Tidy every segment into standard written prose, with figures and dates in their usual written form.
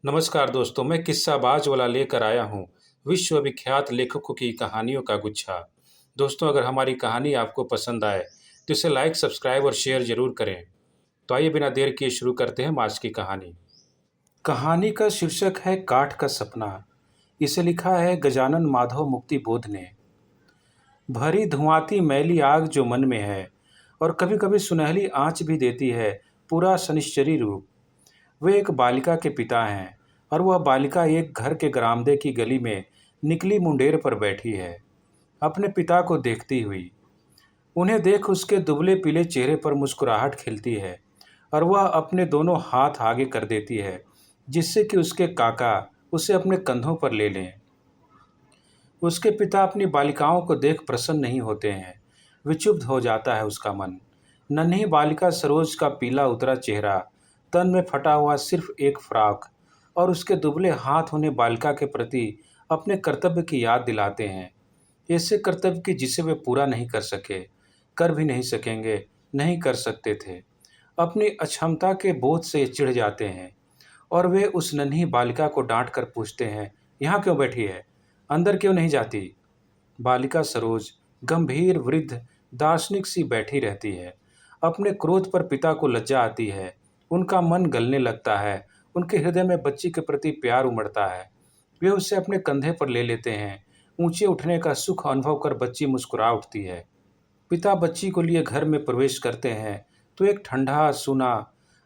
नमस्कार दोस्तों, मैं किस्साबाज वाला लेकर आया हूँ विश्वविख्यात लेखकों की कहानियों का गुच्छा। दोस्तों, अगर हमारी कहानी आपको पसंद आए तो इसे लाइक, सब्सक्राइब और शेयर जरूर करें। तो आइए बिना देर किए शुरू करते हैं आज की कहानी। कहानी का शीर्षक है काठ का सपना। इसे लिखा है गजानन माधव मुक्ति बोध ने। भरी धुआंती मैली आग जो मन में है और कभी कभी सुनहली आँच भी देती है पूरा शनिश्चरी रूप। वे एक बालिका के पिता हैं और वह बालिका एक घर के बरामदे की गली में निकली मुंडेर पर बैठी है, अपने पिता को देखती हुई। उन्हें देख उसके दुबले पीले चेहरे पर मुस्कुराहट खिलती है और वह अपने दोनों हाथ आगे कर देती है जिससे कि उसके काका उसे अपने कंधों पर ले लें। उसके पिता अपनी बालिकाओं को देख प्रसन्न नहीं होते हैं। विक्षुब्ध हो जाता है उसका मन। नन्ही बालिका सरोज का पीला उतरा चेहरा, तन में फटा हुआ सिर्फ एक फ्रॉक और उसके दुबले हाथ उन्हें बालिका के प्रति अपने कर्तव्य की याद दिलाते हैं। ऐसे कर्तव्य की जिसे वे पूरा नहीं कर सके, कर भी नहीं सकेंगे, नहीं कर सकते थे। अपनी अक्षमता के बोझ से चिढ़ जाते हैं और वे उस नन्ही बालिका को डांट कर पूछते हैं, यहाँ क्यों बैठी है, अंदर क्यों नहीं जाती। बालिका सरोज गंभीर वृद्ध दार्शनिक सी बैठी रहती है। अपने क्रोध पर पिता को लज्जा आती है। उनका मन गलने लगता है। उनके हृदय में बच्ची के प्रति प्यार उमड़ता है। वे उसे अपने कंधे पर ले लेते हैं। ऊंचे उठने का सुख अनुभव कर बच्ची मुस्कुरा उठती है। पिता बच्ची को लिए घर में प्रवेश करते हैं तो एक ठंडा सूना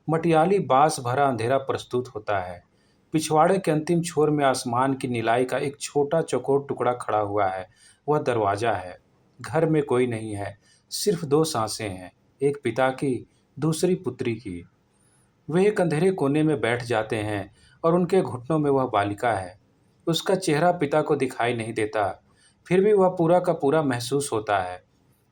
मटियाली बांस भरा अंधेरा प्रस्तुत होता है। पिछवाड़े के अंतिम छोर में आसमान की नीलाई का एक छोटा चौकोर टुकड़ा खड़ा हुआ है। वह दरवाजा है। घर में कोई नहीं है, सिर्फ दो सांसें हैं, एक पिता की, दूसरी पुत्री की। वे एक अंधेरे कोने में बैठ जाते हैं और उनके घुटनों में वह बालिका है। उसका चेहरा पिता को दिखाई नहीं देता, फिर भी वह पूरा का पूरा महसूस होता है।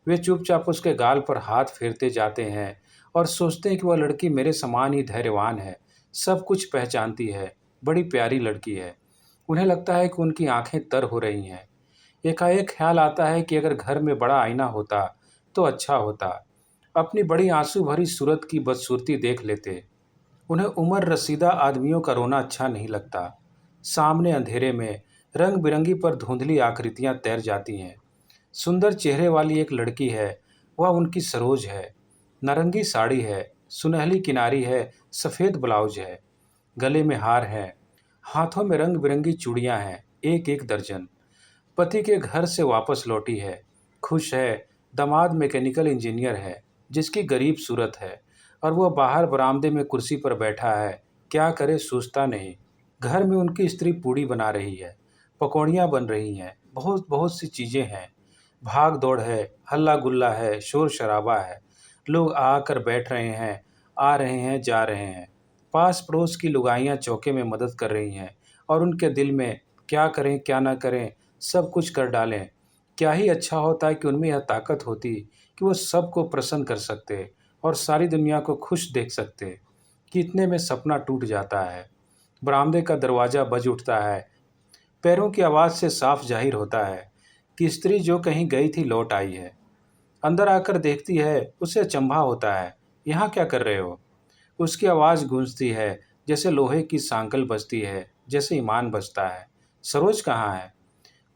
वे चुपचाप उसके गाल पर हाथ फेरते जाते हैं और सोचते हैं कि वह लड़की मेरे समान ही धैर्यवान है, सब कुछ पहचानती है, बड़ी प्यारी लड़की है। उन्हें लगता है कि उनकी आंखें तर हो रही हैं। एकाएक ख्याल आता है कि अगर घर में बड़ा आईना होता तो अच्छा होता। अपनी बड़ी आंसू भरी सूरत की बदसूरती देख लेते। उन्हें उम्र रसीदा आदमियों का रोना अच्छा नहीं लगता। सामने अंधेरे में रंग बिरंगी पर धुंधली आकृतियां तैर जाती हैं। सुंदर चेहरे वाली एक लड़की है, वह उनकी सरोज है। नारंगी साड़ी है, सुनहली किनारी है, सफ़ेद ब्लाउज है, गले में हार है, हाथों में रंग बिरंगी चूड़ियां हैं, एक एक दर्जन। पति के घर से वापस लौटी है, खुश है। दामाद मैकेनिकल इंजीनियर है जिसकी गरीब सूरत है और वह बाहर बरामदे में कुर्सी पर बैठा है। क्या करे सोचता नहीं। घर में उनकी स्त्री पूड़ी बना रही है, पकौड़ियाँ बन रही हैं, बहुत बहुत सी चीज़ें हैं। भाग दौड़ है, हल्ला गुल्ला है, शोर शराबा है। लोग आकर बैठ रहे हैं, आ रहे हैं, जा रहे हैं। पास पड़ोस की लुगाइयाँ चौके में मदद कर रही हैं और उनके दिल में क्या करें क्या ना करें, सब कुछ कर डालें। क्या ही अच्छा होता कि उनमें यह ताकत होती कि वो सबको प्रसन्न कर सकते और सारी दुनिया को खुश देख सकते। कि इतने में सपना टूट जाता है। बरामदे का दरवाज़ा बज उठता है। पैरों की आवाज़ से साफ जाहिर होता है कि स्त्री जो कहीं गई थी लौट आई है। अंदर आकर देखती है, उसे अचंभा होता है। यहाँ क्या कर रहे हो? उसकी आवाज़ गूंजती है, जैसे लोहे की सांकल बजती है, जैसे ईमान बजता है। सरोज कहाँ है?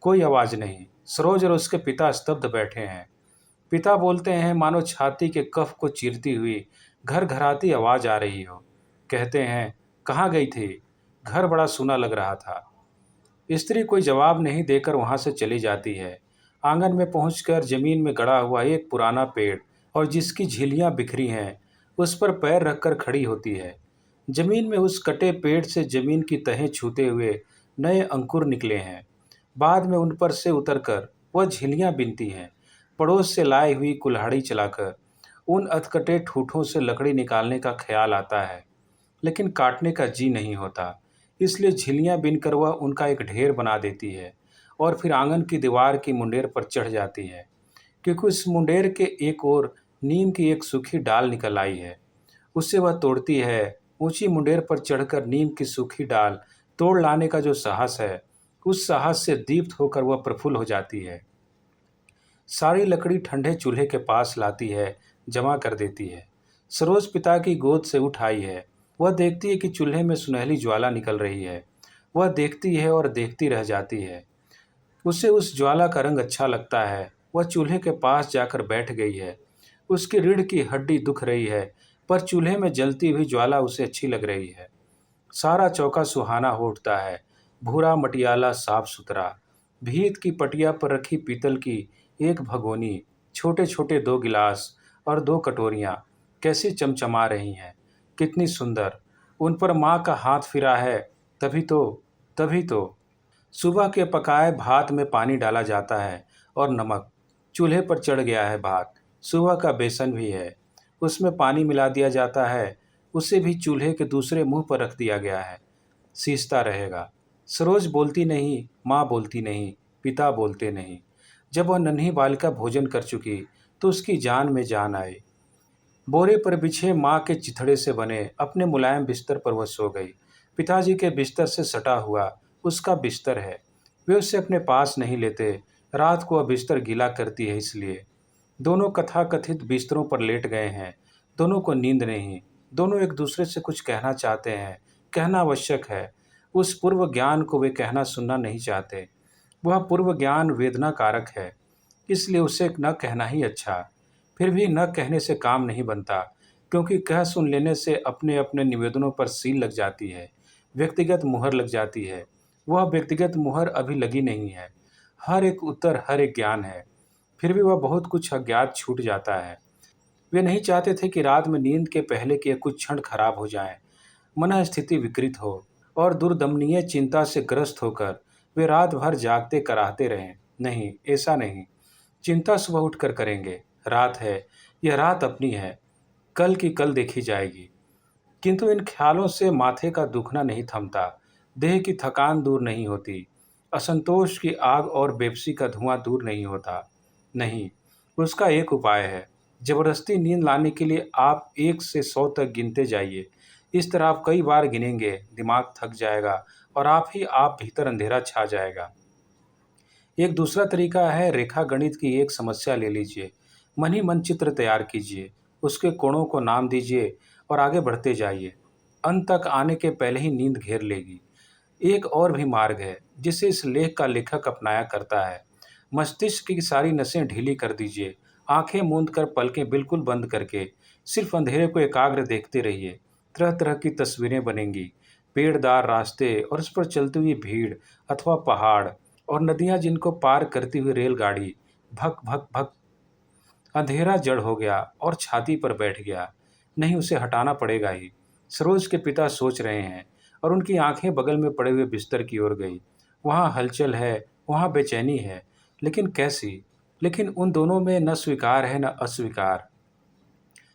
कोई आवाज़ नहीं। सरोज और उसके पिता स्तब्ध बैठे हैं। पिता बोलते हैं मानो छाती के कफ को चीरती हुई घर घराती आवाज़ आ रही हो। कहते हैं, कहाँ गई थी? घर बड़ा सूना लग रहा था। स्त्री कोई जवाब नहीं देकर वहाँ से चली जाती है। आंगन में पहुंचकर जमीन में गड़ा हुआ एक पुराना पेड़ और जिसकी झिल्लियाँ बिखरी हैं, उस पर पैर रखकर खड़ी होती है। जमीन में उस कटे पेड़ से जमीन की तहें छूते हुए नए अंकुर निकले हैं। बाद में उन पर से उतरकर वह झिल्लियाँ बिनती हैं। पड़ोस से लाई हुई कुल्हाड़ी चलाकर उन अधकटे ठूठों से लकड़ी निकालने का ख्याल आता है, लेकिन काटने का जी नहीं होता। इसलिए झिल्लियाँ बिनकर वह उनका एक ढेर बना देती है और फिर आंगन की दीवार की मुंडेर पर चढ़ जाती है, क्योंकि उस मुंडेर के एक ओर नीम की एक सूखी डाल निकल आई है। उससे वह तोड़ती है। ऊंची मुंडेर पर चढ़कर नीम की सूखी डाल तोड़ लाने का जो साहस है, उस साहस से दीप्त होकर वह प्रफुल्ल हो जाती है। सारी लकड़ी ठंडे चूल्हे के पास लाती है, जमा कर देती है। सरोज पिता की गोद से उठ आई है। वह देखती है कि चूल्हे में सुनहली ज्वाला निकल रही है। वह देखती है और देखती रह जाती है। उसे उस ज्वाला का रंग अच्छा लगता है। वह चूल्हे के पास जाकर बैठ गई है। उसकी रीढ़ की हड्डी दुख रही है, पर चूल्हे में जलती हुई ज्वाला उसे अच्छी लग रही है। सारा चौका सुहाना हो उठता है, भूरा मटियाला साफ सुथरा। भीत की पटिया पर रखी पीतल की एक भगोनी, छोटे छोटे 2 गिलास और 2 कटोरियाँ कैसी चमचमा रही हैं। कितनी सुंदर। उन पर माँ का हाथ फिरा है। तभी तो सुबह के पकाए भात में पानी डाला जाता है और नमक। चूल्हे पर चढ़ गया है भात। सुबह का बेसन भी है, उसमें पानी मिला दिया जाता है। उसे भी चूल्हे के दूसरे मुंह पर रख दिया गया है। सींचता रहेगा। सरोज बोलती नहीं, माँ बोलती नहीं, पिता बोलते नहीं। जब वह नन्ही बालिका भोजन कर चुकी तो उसकी जान में जान आई। बोरे पर बिछे माँ के चिथड़े से बने अपने मुलायम बिस्तर पर वह सो गई। पिताजी के बिस्तर से सटा हुआ उसका बिस्तर है। वे उसे अपने पास नहीं लेते। रात को वह बिस्तर गीला करती है इसलिए। दोनों कथाकथित बिस्तरों पर लेट गए हैं। दोनों को नींद नहीं। दोनों एक दूसरे से कुछ कहना चाहते हैं। कहना आवश्यक है। उस पूर्व ज्ञान को वे कहना सुनना नहीं चाहते। वह पूर्व ज्ञान वेदना कारक है, इसलिए उसे न कहना ही अच्छा। फिर भी न कहने से काम नहीं बनता, क्योंकि कह सुन लेने से अपने अपने निवेदनों पर सील लग जाती है, व्यक्तिगत मुहर लग जाती है। वह व्यक्तिगत मुहर अभी लगी नहीं है। हर एक उत्तर हर एक ज्ञान है। फिर भी वह बहुत कुछ अज्ञात छूट जाता है। वे नहीं चाहते थे कि रात में नींद के पहले के कुछ क्षण खराब हो जाएं, मन स्थिति विकृत हो और दुर्दमनीय चिंता से ग्रस्त होकर वे रात भर जागते कराहते रहें। नहीं, ऐसा नहीं। चिंता सुबह उठकर करेंगे। रात है, यह रात अपनी है, कल की कल देखी जाएगी। किंतु इन ख्यालों से माथे का दुखना नहीं थमता, देह की थकान दूर नहीं होती, असंतोष की आग और बेबसी का धुआं दूर नहीं होता। नहीं, उसका एक उपाय है। जबरदस्ती नींद लाने के लिए आप 1 से 100 तक गिनते जाइए। इस तरह आप कई बार गिनेंगे, दिमाग थक जाएगा और आप भीतर अंधेरा छा जाएगा। एक दूसरा तरीका है, रेखा गणित की एक समस्या ले लीजिए। मन ही मन चित्र तैयार कीजिए, उसके कोणों को नाम दीजिए और आगे बढ़ते जाइए। अंत तक आने के पहले ही नींद घेर लेगी। एक और भी मार्ग है जिसे इस लेख का लेखक अपनाया करता है। मस्तिष्क की सारी नसें ढीली कर दीजिए। आंखें मूंद कर पलकें बिल्कुल बंद करके सिर्फ अंधेरे को एकाग्र देखते रहिए। तरह तरह की तस्वीरें बनेंगी। पेड़दार रास्ते और उस पर चलती हुई भीड़ अथवा पहाड़ और नदियां जिनको पार करती हुई रेलगाड़ी। भक भक भक। अंधेरा जड़ हो गया और छाती पर बैठ गया। नहीं, उसे हटाना पड़ेगा ही। सरोज के पिता सोच रहे हैं और उनकी आंखें बगल में पड़े हुए बिस्तर की ओर गई। वहाँ हलचल है, वहाँ बेचैनी है, लेकिन कैसी? लेकिन उन दोनों में न स्वीकार है न अस्वीकार।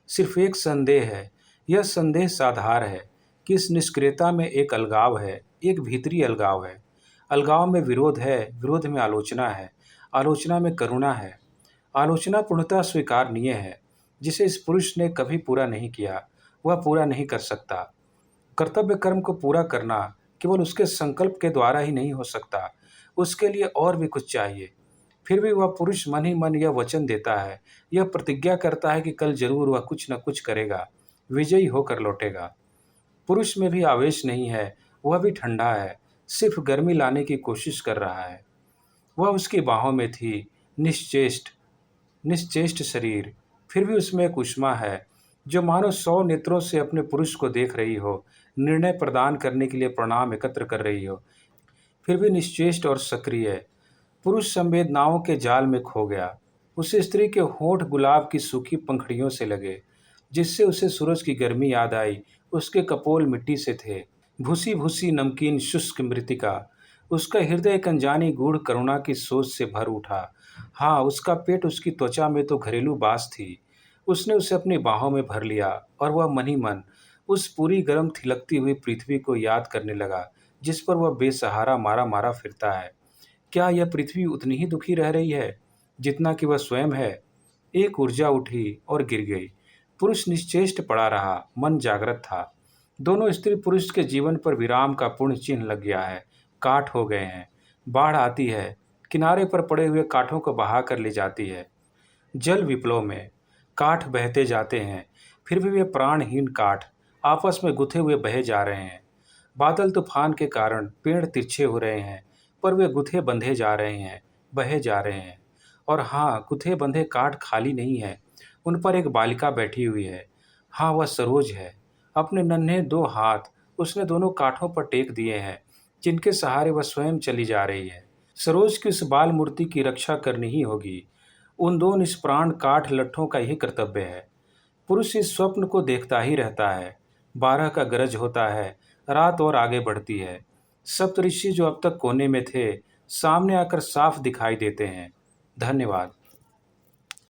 सिर्फ एक संदेह है। यह संदेह साधार है कि इस निष्क्रियता में एक अलगाव है, एक भीतरी अलगाव है। अलगाव में विरोध है, विरोध में आलोचना है, आलोचना में करुणा है। आलोचना पूर्णतः स्वीकारनीय है। जिसे इस पुरुष ने कभी पूरा नहीं किया, वह पूरा नहीं कर सकता। कर्तव्य कर्म को पूरा करना केवल उसके संकल्प के द्वारा ही नहीं हो सकता, उसके लिए और भी कुछ चाहिए। फिर भी वह पुरुष मन ही मन यह वचन देता है, यह प्रतिज्ञा करता है कि कल जरूर वह कुछ न कुछ करेगा, विजयी होकर लौटेगा। पुरुष में भी आवेश नहीं है, वह भी ठंडा है, सिर्फ गर्मी लाने की कोशिश कर रहा है। वह उसकी बाहों में थी, निश्चेष्ट निश्चेष्ट शरीर। फिर भी उसमें एक ऊष्मा है जो मानो 100 नेत्रों से अपने पुरुष को देख रही हो, निर्णय प्रदान करने के लिए प्रणाम एकत्र कर रही हो। फिर भी निश्चेष्ट और सक्रिय। पुरुष संवेदनाओं के जाल में खो गया। उसे स्त्री के होंठ गुलाब की सूखी पंखड़ियों से लगे, जिससे उसे सूरज की गर्मी याद आई। उसके कपोल मिट्टी से थे, भूसी भूसी नमकीन शुष्क मृतिका। उसका हृदय एक अनजानी गूढ़ करुणा की सोच से भर उठा। हाँ, उसका पेट उसकी त्वचा में तो घरेलू बास थी। उसने उसे अपनी बाहों में भर लिया और वह मन ही मन उस पूरी गर्म थिलकती हुई पृथ्वी को याद करने लगा, जिस पर वह बेसहारा मारा मारा फिरता है। क्या यह पृथ्वी उतनी ही दुखी रह रही है जितना कि वह स्वयं है? एक ऊर्जा उठी और गिर गई। पुरुष निश्चेष्ट पड़ा रहा, मन जागृत था। दोनों स्त्री पुरुष के जीवन पर विराम का पूर्ण चिन्ह लग गया है। काठ हो गए हैं। बाढ़ आती है, किनारे पर पड़े हुए काठों को बहा कर ले जाती है। जल विप्लव में काठ बहते जाते हैं, फिर भी वे प्राणहीन काठ आपस में गुथे हुए बहे जा रहे हैं। बादल तूफान के कारण पेड़ तिरछे हो रहे हैं, पर वे गुथे बंधे जा रहे हैं, बहे जा रहे हैं। और हाँ, गुथे बंधे काठ खाली नहीं है, उन पर एक बालिका बैठी हुई है। हाँ, वह सरोज है। अपने नन्हे 2 हाथ उसने दोनों काठों पर टेक दिए हैं, जिनके सहारे वह स्वयं चली जा रही है। सरोज की उस बाल मूर्ति की रक्षा करनी ही होगी। उन 2 निष्प्राण काठ लट्ठों का यही कर्तव्य है। पुरुष इस स्वप्न को देखता ही रहता है। 12 का गरज होता है, रात और आगे बढ़ती है। सप्तऋषि जो अब तक कोने में थे, सामने आकर साफ दिखाई देते हैं। धन्यवाद।